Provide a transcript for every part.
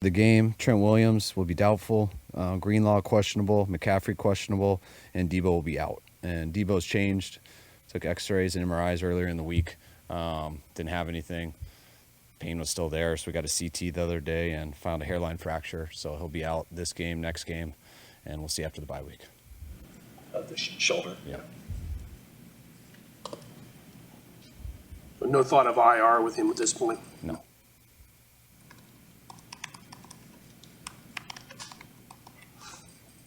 The game, Trent Williams will be doubtful, Greenlaw questionable, McCaffrey questionable, and Deebo will be out. And Deebo's changed, took x-rays and MRIs earlier in the week, didn't have anything. Pain was still there, so we got a CT the other day and found a hairline fracture, so he'll be out this game, next game, and we'll see after the bye week. The shoulder? Yeah. No thought of IR with him at this point? No.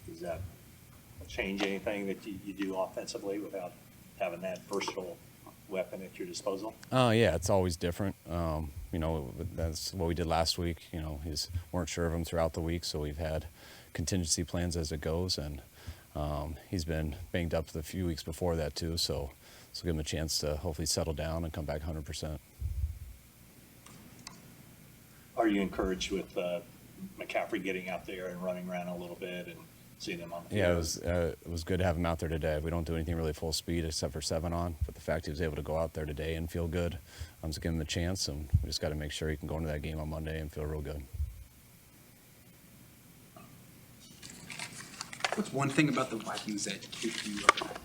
Does that change anything that you do offensively without having that versatile weapon at your disposal? Yeah, it's always different. That's what we did last week. Weren't sure of him throughout the week, so we've had contingency plans as it goes, and he's been banged up the few weeks before that too, so give him a chance to hopefully settle down and come back 100%. Are you encouraged with McCaffrey getting out there and running around a little bit and seeing him on the field? Yeah, it was good to have him out there today. We don't do anything really full speed except for 7 on, but the fact he was able to go out there today and feel good, just give him a chance, and we just got to make sure he can go into that game on Monday and feel real good. What's one thing about the Vikings that keeps you up?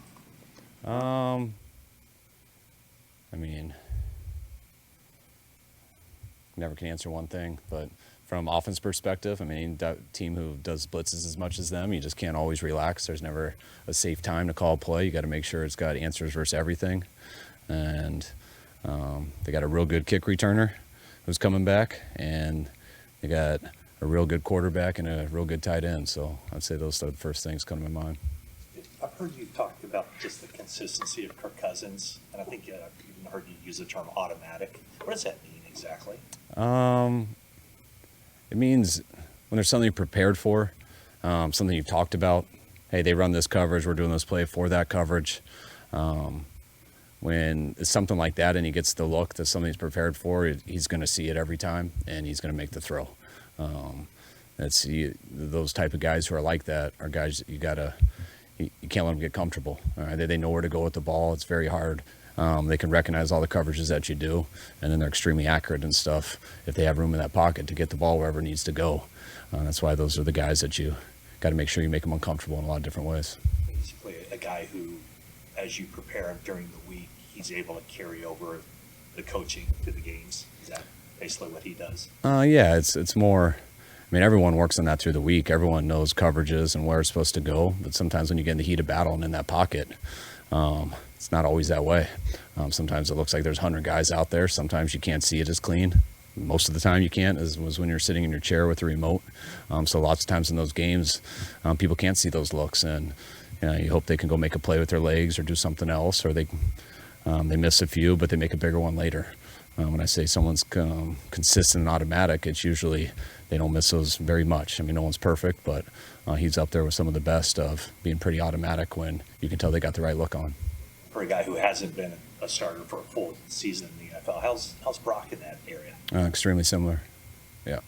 Never can answer one thing, but from offense perspective, that team who does blitzes as much as them, you just can't always relax. There's never a safe time to call a play. You got to make sure it's got answers versus everything. And they got a real good kick returner who's coming back, and they got a real good quarterback and a real good tight end. So I'd say those are the first things coming to mind. I've heard you talk about just the consistency of Kirk Cousins, and I think I've even heard you use the term automatic. What does that mean exactly? It means when there's something you're prepared for, something you've talked about. Hey, they run this coverage, we're doing this play for that coverage. When it's something like that and he gets the look that something he's prepared for, he's going to see it every time, and he's going to make the throw. Those type of guys who are like that are guys you can't let them get comfortable. They know where to go with the ball. It's very hard. They can recognize all the coverages that you do, and then they're extremely accurate and stuff if they have room in that pocket to get the ball wherever it needs to go. That's why those are the guys that you got to make sure you make them uncomfortable in a lot of different ways. Basically, a guy who, as you prepare him during the week, he's able to carry over the coaching to the games. Is that basically what he does? Yeah, it's more. Everyone works on that through the week. Everyone knows coverages and where it's supposed to go, but sometimes when you get in the heat of battle and in that pocket, it's not always that way. Sometimes it looks like there's 100 guys out there. Sometimes you can't see it as clean. Most of the time you can't, as was when you're sitting in your chair with the remote. So lots of times in those games, people can't see those looks, and you hope they can go make a play with their legs or do something else, or they miss a few, but they make a bigger one later. When I say someone's consistent and automatic, it's usually they don't miss those very much. No one's perfect, but he's up there with some of the best of being pretty automatic when you can tell they got the right look on. For a guy who hasn't been a starter for a full season in the NFL, how's Brock in that area? Extremely similar. Yeah.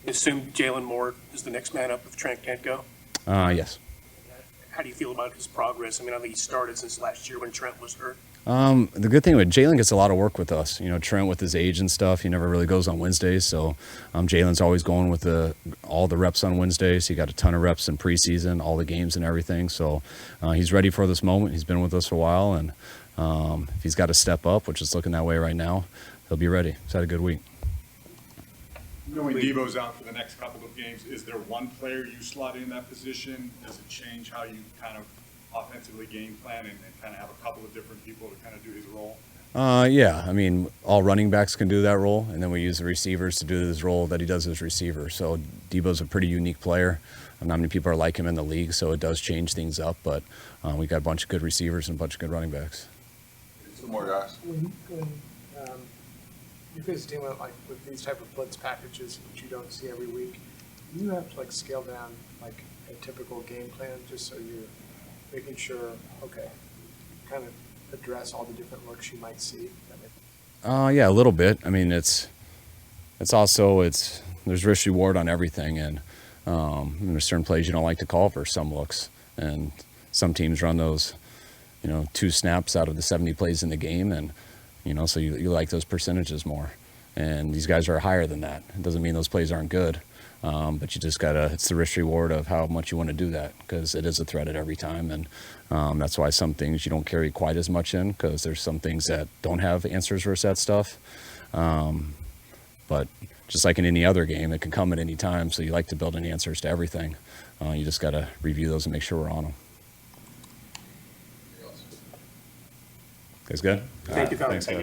You assume Jalen Moore is the next man up if Trent can't go? Yes. How do you feel about his progress? I think he started since last year when Trent was hurt. The good thing with Jalen gets a lot of work with us. Trent with his age and stuff, he never really goes on Wednesdays. So Jalen's always going with all the reps on Wednesdays. He got a ton of reps in preseason, all the games and everything. So he's ready for this moment. He's been with us for a while, and if he's got to step up, which is looking that way right now, he'll be ready. He's had a good week. Knowing Deebo's out for the next couple of games, is there one player you slot in that position? Does it change how you kind of offensively game plan and kind of have a couple of different people to kind of do his role? Yeah, all running backs can do that role, and then we use the receivers to do his role that he does as receiver. So Deebo's a pretty unique player. Not many people are like him in the league, so it does change things up, but we got a bunch of good receivers and a bunch of good running backs. Some more guys. When you face a team with these type of blitz packages, which you don't see every week, you have to scale down a typical game plan just so you're making sure, okay, kind of address all the different looks you might see. Yeah, a little bit. It's also there's risk reward on everything, and there's certain plays you don't like to call for some looks, and some teams run those, 2 snaps out of the 70 plays in the game, and so you like those percentages more. And these guys are higher than that. It doesn't mean those plays aren't good. But you just it's the risk reward of how much you want to do that, because it is a threat at every time. And that's why some things you don't carry quite as much in, because there's some things that don't have answers versus that stuff. But just like in any other game, it can come at any time. So you like to build in answers to everything. You just got to review those and make sure we're on them. Guys good? Thank you, fellas. Thanks, guys.